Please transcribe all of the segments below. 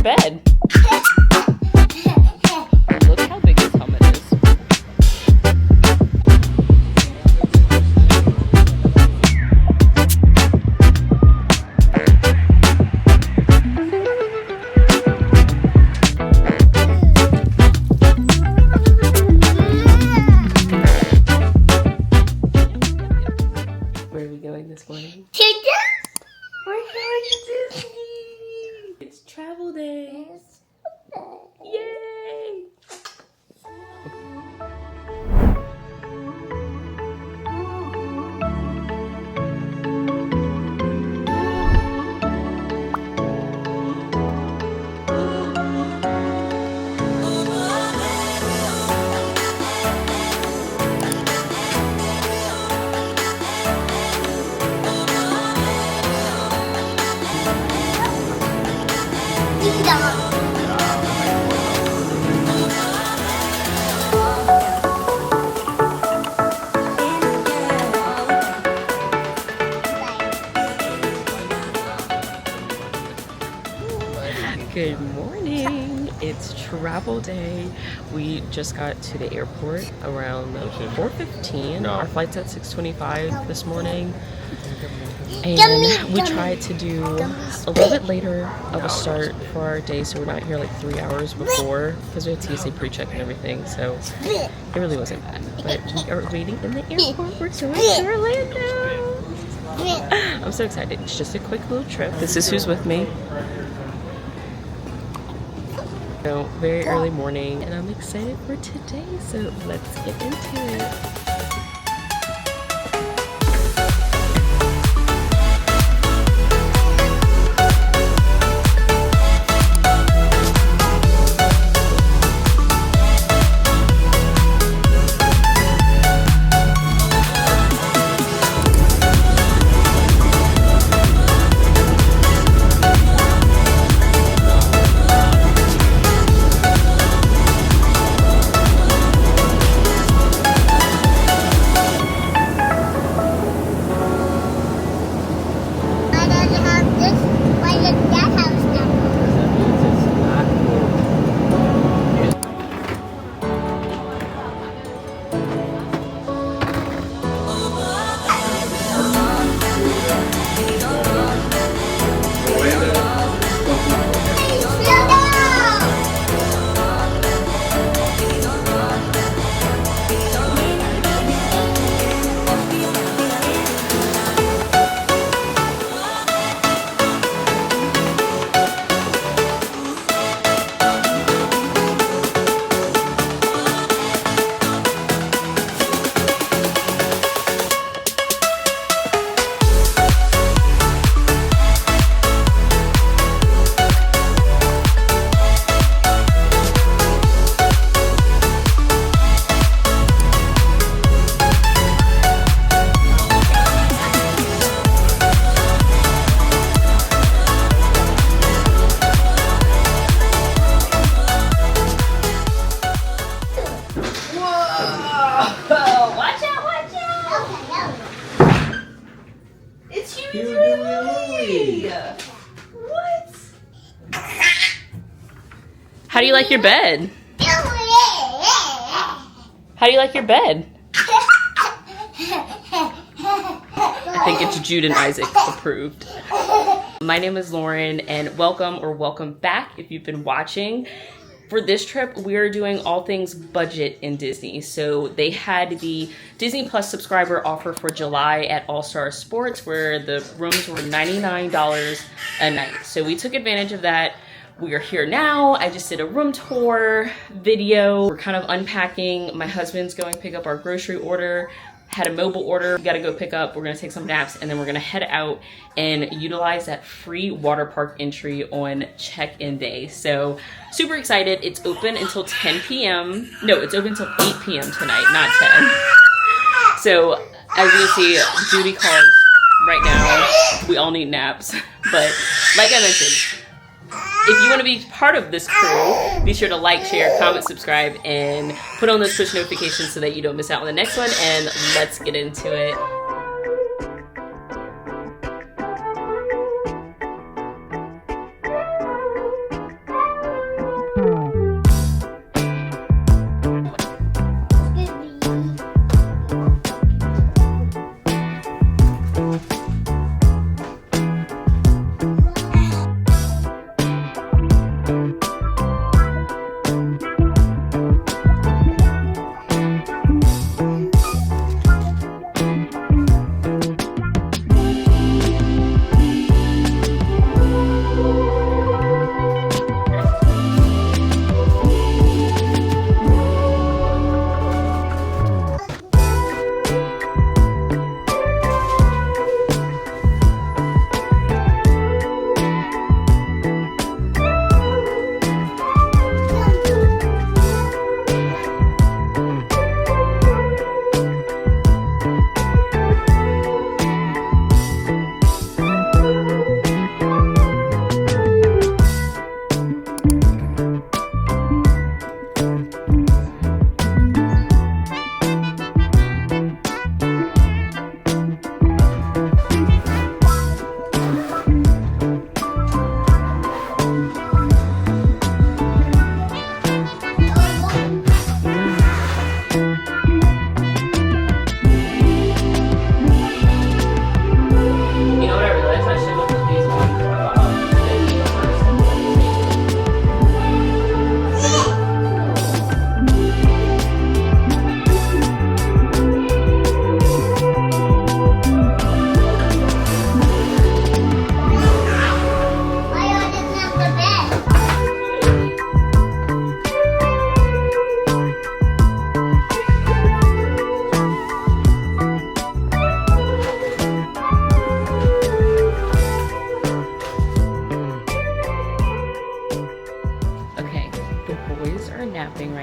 your bed? Look how big his helmet is. Where are we going this morning? We're going to Disney! It's travel day! Yay! Good morning. It's travel day. We just got to the airport around 4:15. Our flight's at 6:25 this morning. And we tried to do a little bit later of a start for our day, so we're not here like 3 hours before because we had TSA pre-check and everything, so it really wasn't bad. But we are waiting in the airport. We're going to Orlando. I'm so excited. It's just a quick little trip. This is who's with me. So, very early morning, and I'm excited for today, so let's get into it. How do you like your bed? How do you like your bed? I think it's Jude and Isaac approved. My name is Lauren, and welcome back if you've been watching. For this trip, we are doing all things budget in Disney. So they had the Disney Plus subscriber offer for July at All Star Sports, where the rooms were $99 a night. So we took advantage of that. We are here now. I just did a room tour video. We're kind of unpacking. My husband's going to pick up our grocery order. Had a mobile order. We gotta go pick up. We're gonna take some naps, and then we're gonna head out and utilize that free water park entry on check-in day. So super excited. It's open until 10 p.m. No, it's open until 8 p.m. tonight, not 10. So as you can see, duty calls right now. We all need naps. But like I mentioned, if you want to be part of this crew, be sure to like, share, comment, subscribe, and put on those push notifications so that you don't miss out on the next one. And let's get into it.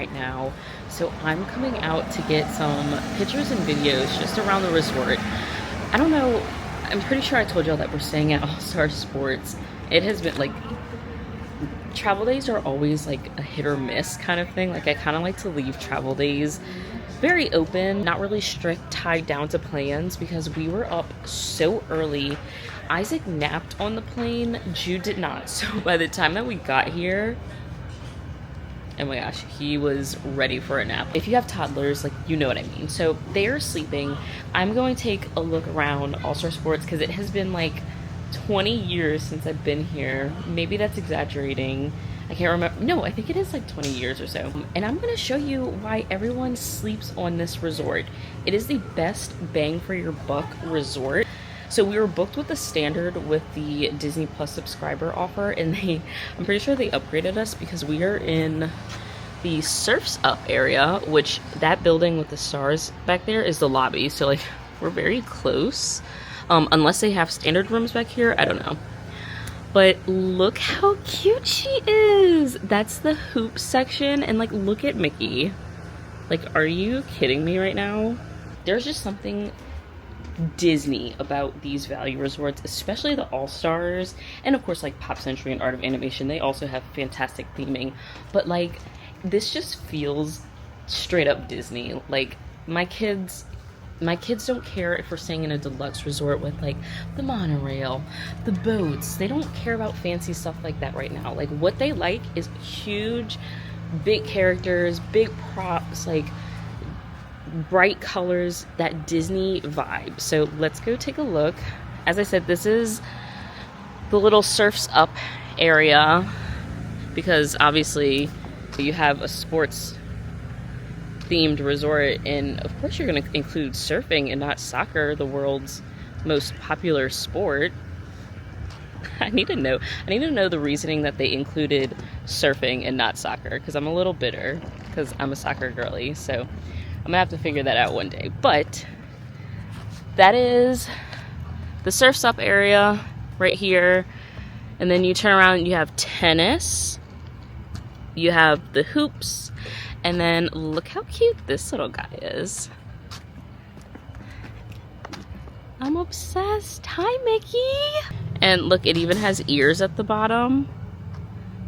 right now. So I'm coming out to get some pictures and videos just around the resort. I don't know, I'm pretty sure I told y'all that we're staying at All-Star Sports. It has been like, travel days are always like a hit or miss kind of thing. Like I kind of like to leave travel days very open, not really strict, tied down to plans, because we were up so early. Isaac napped on the plane, Jude did not. So by the time that we got here, oh my gosh, he was ready for a nap. If you have toddlers, like, you know what I mean. So they are sleeping. I'm going to take a look around All-Star Sports because it has been like 20 years since I've been here. Maybe that's exaggerating. I can't remember. No, I think it is like 20 years or so. And I'm going to show you why everyone sleeps on this resort. It is the best bang for your buck resort. So we were booked with the standard with the Disney Plus subscriber offer, and I'm pretty sure they upgraded us because we are in the Surf's Up area, which that building with the stars back there is the lobby. So like we're very close. Unless they have standard rooms back here, I don't know. But look how cute she is. That's the hoop section, and like look at Mickey. Like, are you kidding me right now? There's just something Disney about these value resorts, especially the All-Stars, and of course like Pop Century and Art of Animation. They also have fantastic theming, but like this just feels straight up Disney. Like my kids don't care if we're staying in a deluxe resort with like the monorail, the boats. They don't care about fancy stuff like that right now. Like what they like is huge, big characters, big props, like bright colors, that Disney vibe. So let's go take a look. As I said, this is the little Surf's Up area because obviously you have a sports themed resort, and of course you're going to include surfing and not soccer, the world's most popular sport. I need to know the reasoning that they included surfing and not soccer, because I'm a little bitter because I'm a soccer girly. So I'm gonna have to figure that out one day. But that is the Surf's Up area right here, and then you turn around and you have tennis, you have the hoops, and then look how cute this little guy is. I'm obsessed. Hi, Mickey. And look, it even has ears at the bottom.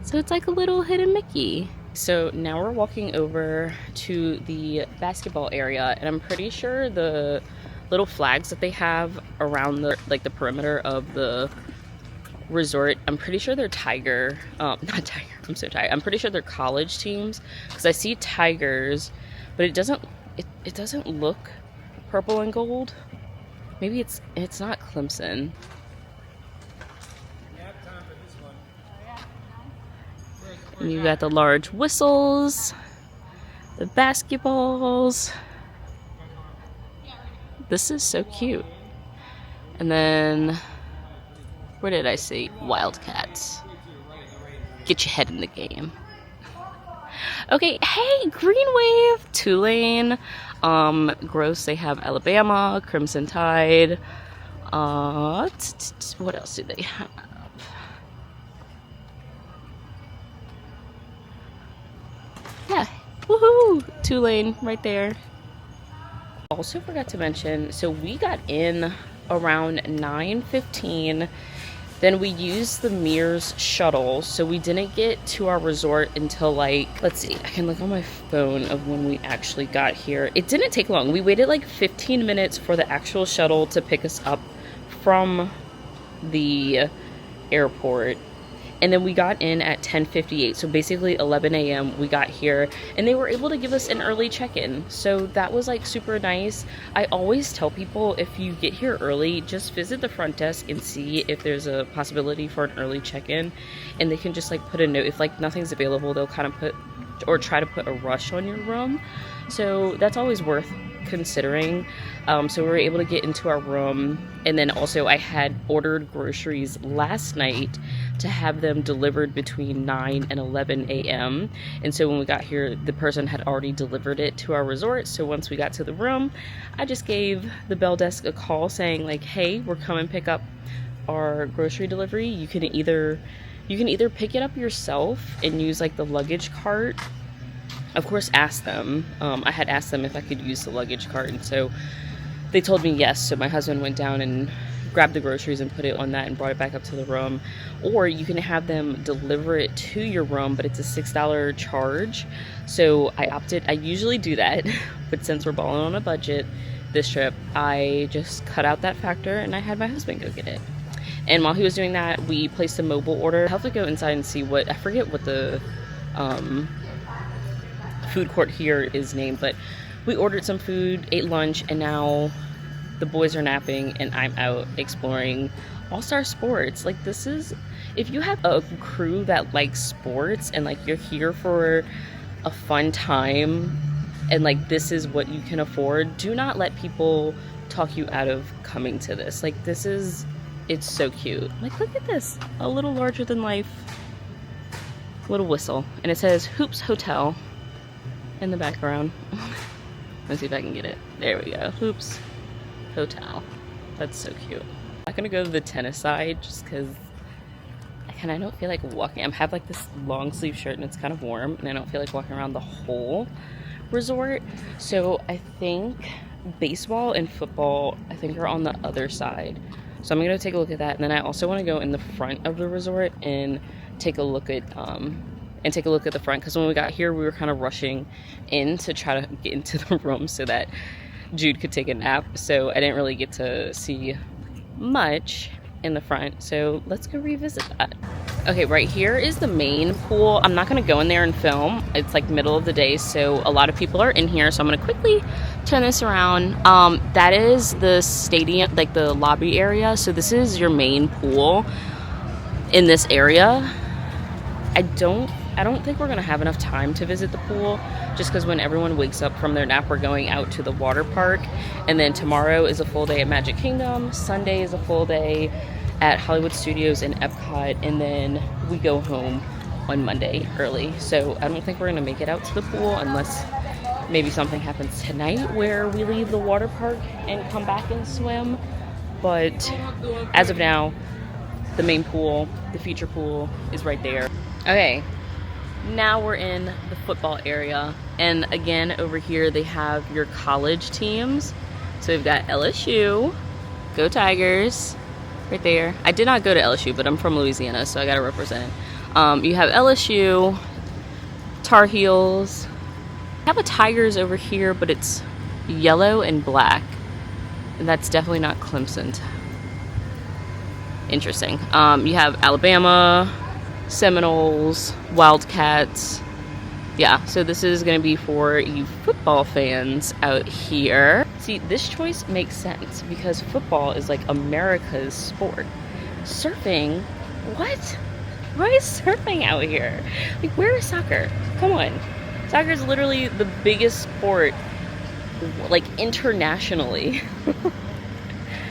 So it's like a little hidden Mickey. So now we're walking over to the basketball area, and I'm pretty sure the little flags that they have around the perimeter of the resort, I'm pretty sure they're Tiger, not Tiger, I'm so tired. I'm pretty sure they're college teams because I see Tigers, but it doesn't look purple and gold. Maybe it's not Clemson. And you got the large whistles, the basketballs. This is so cute. And then, where did I see? Wildcats. Get your head in the game. Okay, hey, Green Wave, Tulane, Gross, they have Alabama, Crimson Tide. What else do they have? Yeah, woohoo! Tulane right there. Also forgot to mention, so we got in around 9:15. Then we used the Mears Shuttle, so we didn't get to our resort until like, let's see, I can look on my phone of when we actually got here. It didn't take long. We waited like 15 minutes for the actual shuttle to pick us up from the airport. And then we got in at 10:58, so basically 11 a.m. we got here, and they were able to give us an early check-in, so that was like super nice. I always tell people, if you get here early, just visit the front desk and see if there's a possibility for an early check-in, and they can just like put a note. If like nothing's available, they'll kind of put or try to put a rush on your room, so that's always worth considering. So we were able to get into our room, and then also I had ordered groceries last night to have them delivered between 9 and 11 a.m. And so when we got here, the person had already delivered it to our resort. So once we got to the room, I just gave the bell desk a call saying like, hey, we're coming pick up our grocery delivery. You can either pick it up yourself and use like the luggage cart of course, asked them. I had asked them if I could use the luggage cart, and so they told me yes. So my husband went down and grabbed the groceries and put it on that and brought it back up to the room. Or you can have them deliver it to your room, but it's a $6 charge. So I opted, I usually do that, but since we're balling on a budget this trip, I just cut out that factor and I had my husband go get it. And while he was doing that, we placed a mobile order. I'll have to go inside and see what, I forget what the food court here is named, but we ordered some food, ate lunch, and now the boys are napping and I'm out exploring all-star sports. Like, this is, if you have a crew that likes sports and like you're here for a fun time and like this is what you can afford, do not let people talk you out of coming to this. Like, this is, it's so cute. Like, look at this, a little larger than life little whistle, and it says Hoops Hotel in the background. Let's see if I can get it. There we go. Hoops Hotel. That's so cute. I'm gonna go to the tennis side just because I don't feel like walking. I have like this long sleeve shirt and it's kind of warm, and I don't feel like walking around the whole resort. So I think baseball and football, I think, are on the other side. So I'm gonna take a look at that, and then I also want to go in the front of the resort and take a look at the front, because when we got here we were kind of rushing in to try to get into the room so that Jude could take a nap, so I didn't really get to see much in the front. So let's go revisit that. Okay, right here is the main pool. I'm not going to go in there and film. It's like middle of the day, so a lot of people are in here, so I'm going to quickly turn this around. That is the stadium, like the lobby area. So this is your main pool in this area. I don't think we're gonna have enough time to visit the pool, just because when everyone wakes up from their nap, we're going out to the water park, and then tomorrow is a full day at Magic Kingdom, Sunday is a full day at Hollywood Studios and Epcot, and then we go home on Monday early. So I don't think we're gonna make it out to the pool unless maybe something happens tonight where we leave the water park and come back and swim. But as of now, the main pool, the feature pool, is right there. Okay, now we're in the football area, and again over here they have your college teams. So we've got LSU, go Tigers, right there. I did not go to LSU, but I'm from Louisiana, so I gotta represent. You have LSU, Tar Heels. I have a Tigers over here, but it's yellow and black, and that's definitely not Clemson. Interesting. You have Alabama, Seminoles, Wildcats. Yeah, so this is going to be for you football fans out here. See, this choice makes sense because football is like America's sport. Surfing? What? Why is surfing out here? Like, where is soccer? Come on. Soccer is literally the biggest sport, like, internationally.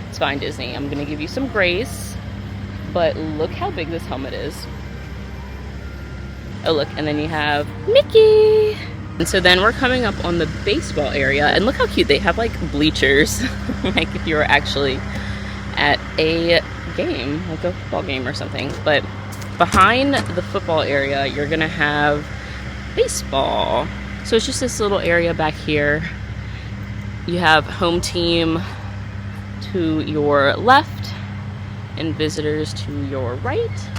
It's fine, Disney. I'm going to give you some grace. But look how big this helmet is. Oh, look, and then you have Mickey. And so then we're coming up on the baseball area, and look how cute. They have like bleachers, like if you were actually at a game, like a football game or something. But behind the football area, you're gonna have baseball. So it's just this little area back here. You have home team to your left and visitors to your right.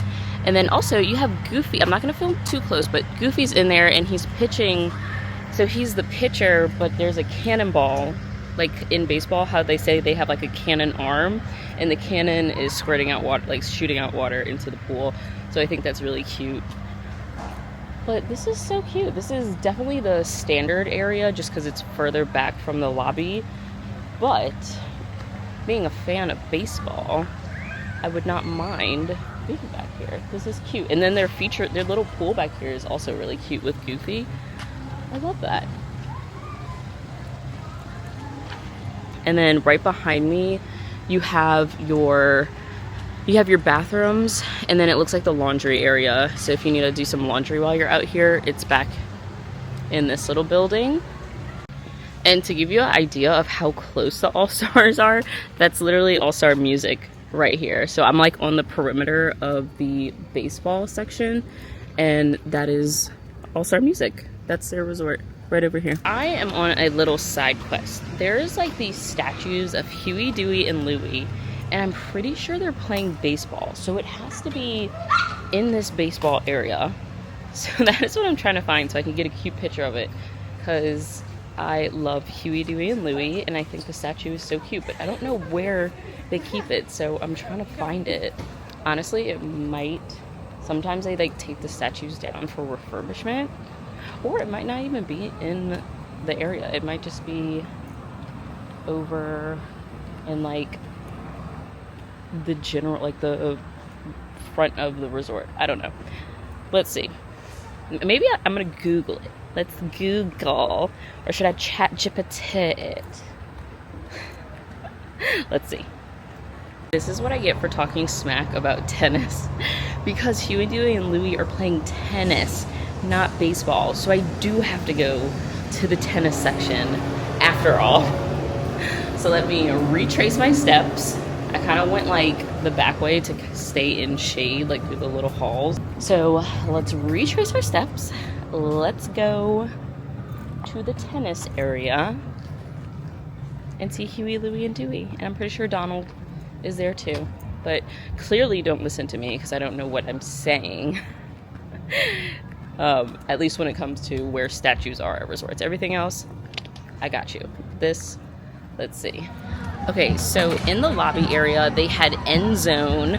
And then also you have Goofy. I'm not going to film too close, but Goofy's in there and he's pitching. So he's the pitcher, but there's a cannonball, like in baseball, how they say they have like a cannon arm, and the cannon is squirting out water, like shooting out water into the pool. So I think that's really cute. But this is so cute. This is definitely the standard area just because it's further back from the lobby. But being a fan of baseball, I would not mind being back here. This is cute. And then their little pool back here is also really cute with Goofy. I love that. And then right behind me, you have your bathrooms, and then it looks like the laundry area. So if you need to do some laundry while you're out here, it's back in this little building. And to give you an idea of how close the All-Stars are, that's literally All-Star Music right here. So I'm like on the perimeter of the baseball section, and that is All-Star Music that's their resort right over here. I am on a little side quest. There's like these statues of Huey, Dewey, and Louie, and I'm pretty sure they're playing baseball. So it has to be in this baseball area. So that is what I'm trying to find so I can get a cute picture of it, because I love Huey, Dewey, and Louie, and I think the statue is so cute, but I don't know where they keep it, so I'm trying to find it. Honestly, it might, sometimes they like take the statues down for refurbishment, or it might not even be in the area. It might just be over in like the general, like the front of the resort. I don't know. Let's see. Maybe I'm gonna Google it. Let's Google, or should I chat GPT it? Let's see. This is what I get for talking smack about tennis, because Huey, Dewey, and Louie are playing tennis, not baseball. So I do have to go to the tennis section after all. So let me retrace my steps. I kind of went like the back way to stay in shade, like through the little halls. So let's retrace our steps. Let's go to the tennis area and see Huey, Louie, and Dewey. And I'm pretty sure Donald is there too. But clearly don't listen to me because I don't know what I'm saying. At least when it comes to where statues are at resorts. Everything else, I got you. This, let's see. Okay, so in the lobby area, they had End Zone,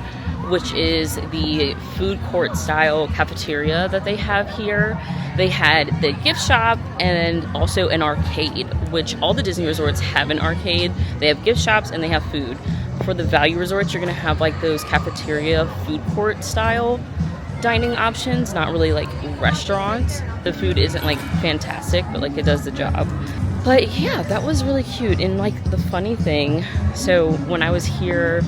which is the food court style cafeteria that they have here. They had the gift shop and also an arcade, which all the Disney resorts have an arcade. They have gift shops and they have food. For the value resorts, you're gonna have like those cafeteria food court style dining options, not really like restaurants. The food isn't like fantastic, but like it does the job. But yeah, that was really cute. And like the funny thing, so when I was here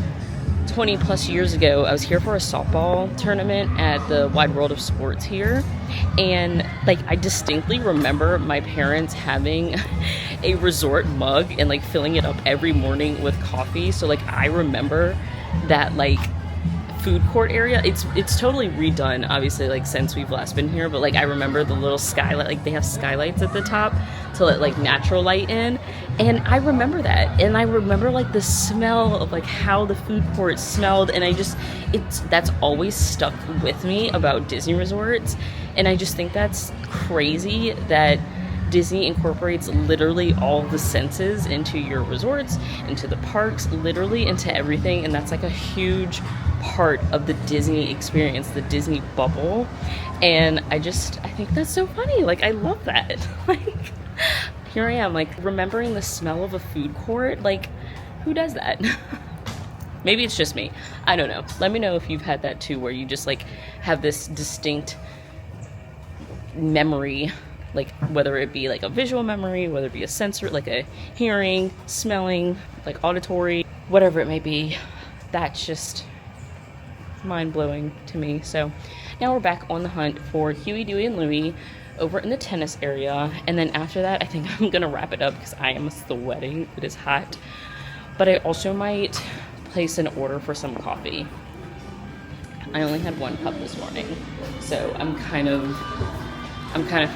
20 plus years ago, I was here for a softball tournament at the Wide World of Sports here. And like I distinctly remember my parents having a resort mug and like filling it up every morning with coffee. So like I remember that like food court area. It's totally redone, obviously, like since we've last been here, but like I remember the little skylight, like they have skylights at the top to let like natural light in, and I remember that, and I remember like the smell of like how the food court smelled, and that's always stuck with me about Disney resorts. And I just think that's crazy that Disney incorporates literally all the senses into your resorts, into the parks, literally into everything, and that's like a huge part of the Disney experience, the Disney bubble. And I think that's so funny. Like I love that. Like here I am, like remembering the smell of a food court. Like who does that? Maybe it's just me. I don't know. Let me know if you've had that too, where you just like have this distinct memory, like whether it be like a visual memory, whether it be a sensory, like a hearing, smelling, like auditory, whatever it may be. That's just mind-blowing to me. So now we're back on the hunt for Huey, Dewey, and Louie over in the tennis area, and then after that I think I'm gonna wrap it up because I am sweating. It is hot, but I also might place an order for some coffee. I only had one cup this morning, so I'm kind of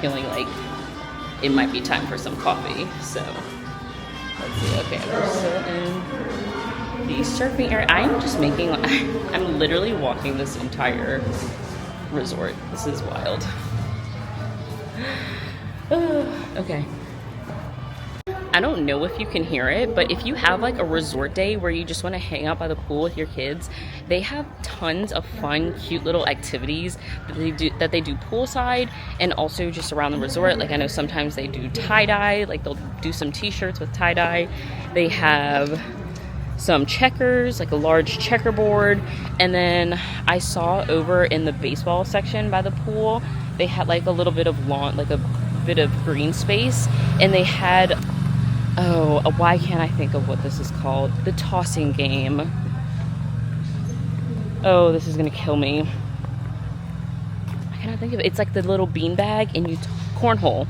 feeling like it might be time for some coffee. So let's see. Okay, we're still in the surfing area. I'm literally walking this entire resort. This is wild. Okay. I don't know if you can hear it, but if you have like a resort day where you just want to hang out by the pool with your kids, they have tons of fun, cute little activities that they do poolside and also just around the resort. Like I know sometimes they do tie-dye, like they'll do some t-shirts with tie-dye. They have some checkers, like a large checkerboard, and then I saw over in the baseball section by the pool, they had like a little bit of lawn, like a bit of green space, and they had, why can't I think of what this is called? The tossing game. Oh, this is gonna kill me. I cannot think of it. It's like the little bean bag and cornhole.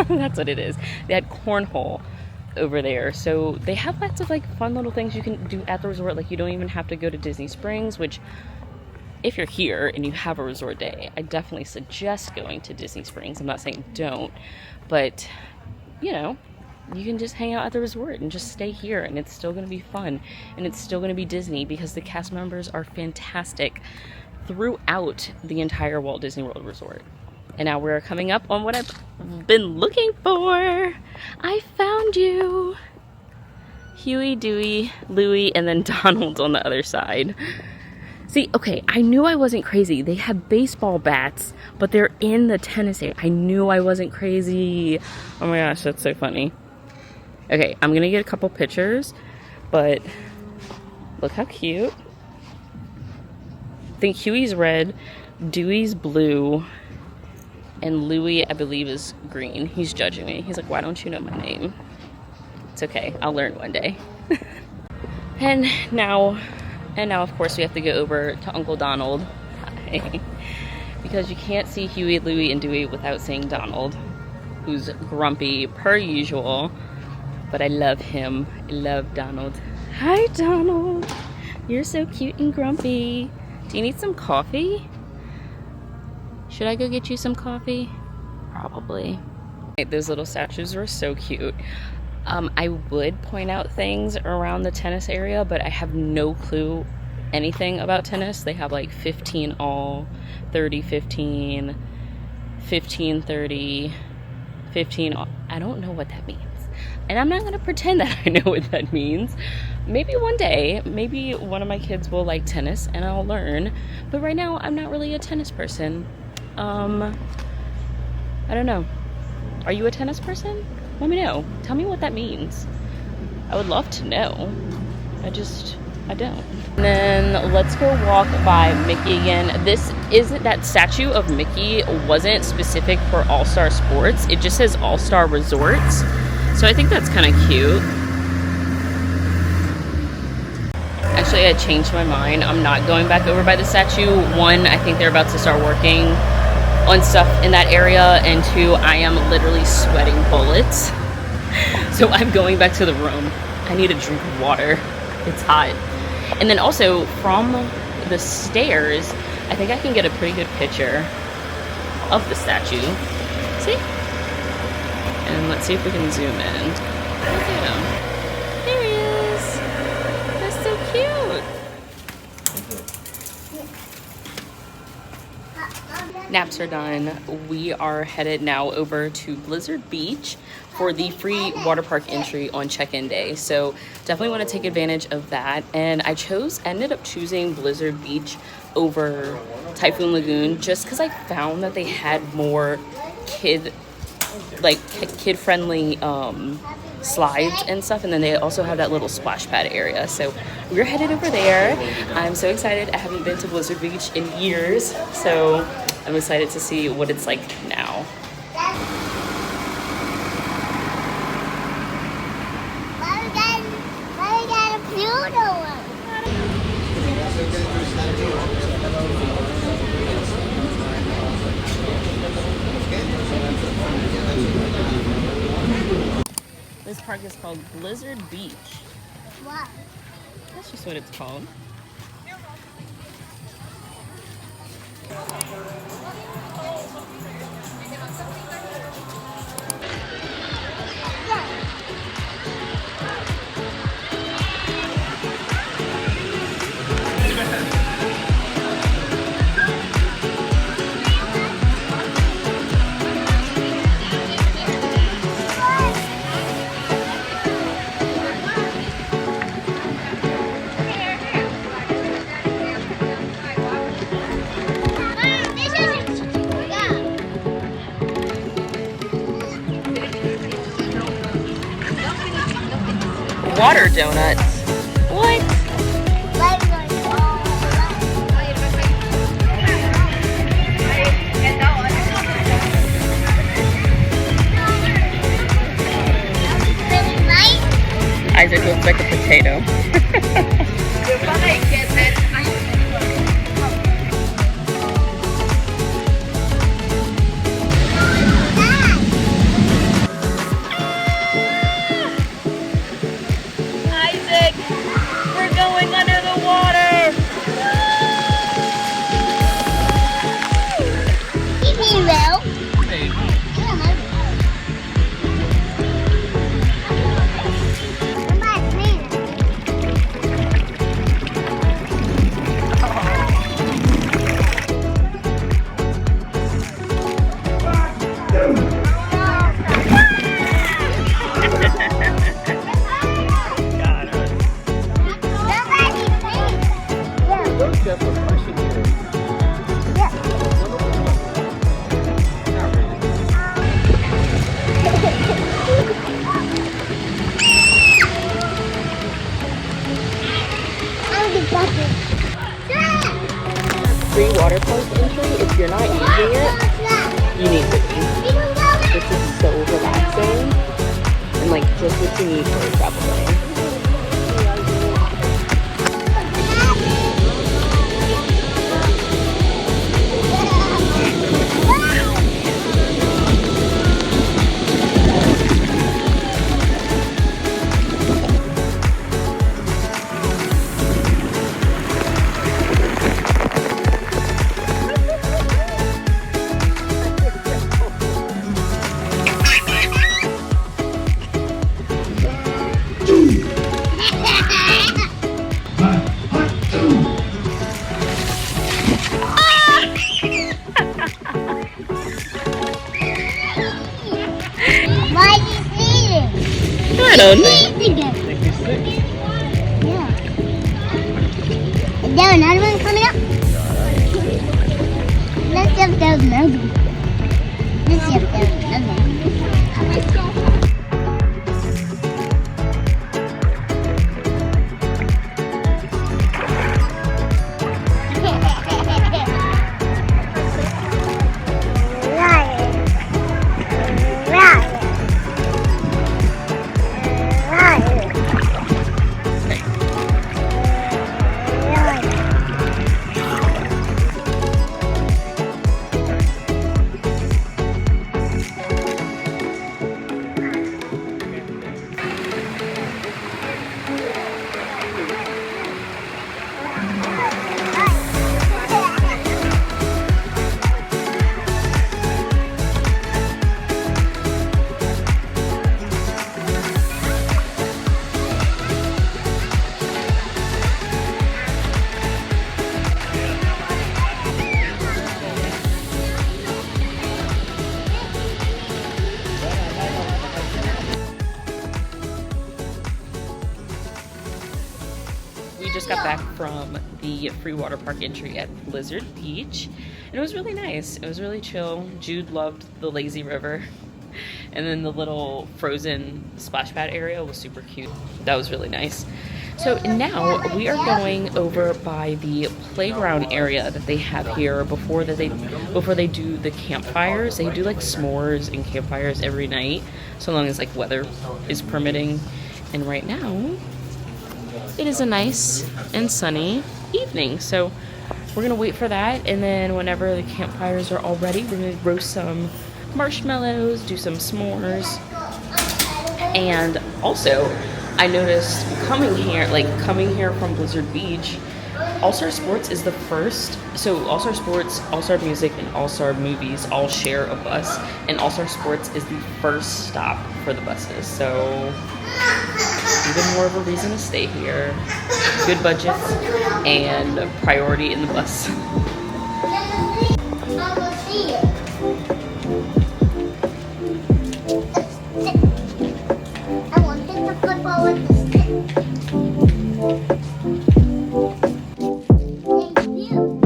That's what it is. They had cornhole over there. So they have lots of like fun little things you can do at the resort. Like you don't even have to go to Disney Springs, which if you're here and you have a resort day, I definitely suggest going to Disney Springs. I'm not saying don't, but you know, you can just hang out at the resort and just stay here, and it's still going to be fun, and it's still going to be Disney because the cast members are fantastic throughout the entire Walt Disney World resort. And now we're coming up on what I've been looking for. I found you. Huey, Dewey, Louie, and then Donald on the other side. See, okay, I knew I wasn't crazy. They have baseball bats, but they're in the tennis area. I knew I wasn't crazy. Oh my gosh, that's so funny. Okay, I'm gonna get a couple pictures, but look how cute. I think Huey's red, Dewey's blue, and Louie, I believe, is green. He's judging me. He's like, why don't you know my name? It's okay, I'll learn one day. And now, of course, we have to go over to Uncle Donald. Hi. Because you can't see Huey, Louie, and Dewey without seeing Donald, who's grumpy per usual. But I love him. I love Donald. Hi, Donald. You're so cute and grumpy. Do you need some coffee? Should I go get you some coffee? Probably. Those little statues were so cute. I would point out things around the tennis area, but I have no clue anything about tennis. They have like 15 all, 30, 15, 15, 30, 15 all. I don't know what that means. And I'm not going to pretend that I know what that means. Maybe one day, maybe one of my kids will like tennis and I'll learn. But right now, I'm not really a tennis person. I don't know. Are you a tennis person? Let me know. Tell me what that means. I would love to know. I don't. And then let's go walk by Mickey again. That statue of Mickey wasn't specific for All-Star Sports. It just says All-Star Resorts. So I think that's kind of cute. Actually, I changed my mind. I'm not going back over by the statue. One, I think they're about to start working on stuff in that area, and two, I am literally sweating bullets. So I'm going back to the room. I need a drink of water. It's hot. And then also from the stairs, I think I can get a pretty good picture of the statue. See? And let's see if we can zoom in. Look at him. There he is. That's so cute. Naps are done. We are headed now over to Blizzard Beach for the free water park entry on check-in day. So definitely want to take advantage of that. And I ended up choosing Blizzard Beach over Typhoon Lagoon just because I found that they had more kid-friendly slides and stuff, and then they also have that little splash pad area. So we're headed over there. I'm so excited. I haven't been to Blizzard Beach in years, so I'm excited to see what it's like now. This park is called Blizzard Beach. Wow. That's just what it's called. Water donuts. What? Isaac looks like a potato. have a question here. Yeah. Not really. I'll be bucket. Free water park entry, if you're not using it, you need to be. This is so relaxing and like just what you need for a travel day. Why is he sleeping? I don't know. Sleeping again. Yeah. Is there another one coming up? Let's see if there's another one. Let's see if there's another one. Let's go. We just got back from the free water park entry at Blizzard Beach, and it was really nice. It was really chill. Jude loved the lazy river, and then the little frozen splash pad area was super cute. That was really nice. So now we are going over by the playground area that they have here before they do the campfires. They do like s'mores and campfires every night, so long as like weather is permitting. And right now it is a nice and sunny evening, so we're gonna wait for that, and then whenever the campfires are all ready, we're gonna roast some marshmallows, do some s'mores. And also I noticed coming here from Blizzard Beach, All-Star Sports is the first. So All-Star Sports, All-Star Music, and All-Star Movies all share a bus, and All-Star Sports is the first stop for the buses. So even more of a reason to stay here. Good budgets and priority in the bus. I want to hit the football with the stick. Thank you.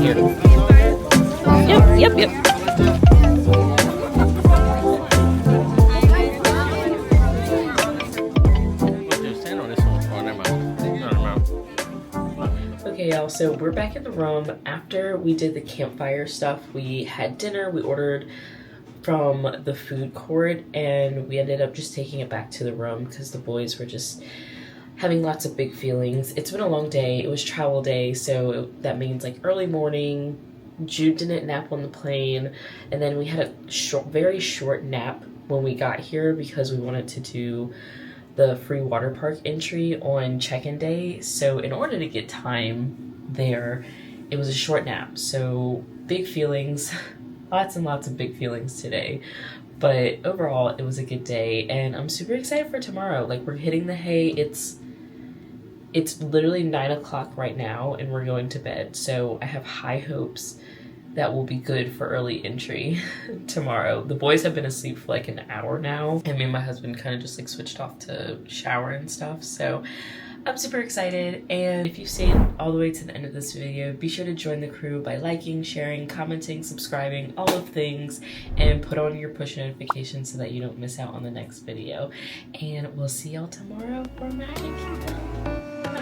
here. Yep. Okay, y'all, so we're back in the room. After we did the campfire stuff, we had dinner, we ordered from the food court, and we ended up just taking it back to the room because the boys were just having lots of big feelings. It's been a long day. It was travel day, so that means like early morning. Jude didn't nap on the plane, and then we had a very short nap when we got here because we wanted to do the free water park entry on check-in day. So in order to get time there, it was a short nap. So big feelings, lots and lots of big feelings today. But overall, it was a good day, and I'm super excited for tomorrow. Like, we're hitting the hay. It's literally 9 o'clock right now, and we're going to bed. So I have high hopes that will be good for early entry tomorrow. The boys have been asleep for like an hour now, and me and my husband kind of just like switched off to shower and stuff. So I'm super excited, and if you stayed all the way to the end of this video, be sure to join the crew by liking, sharing, commenting, subscribing, all of things, and put on your push notifications so that you don't miss out on the next video. And we'll see y'all tomorrow for Magic Kingdom. Bye.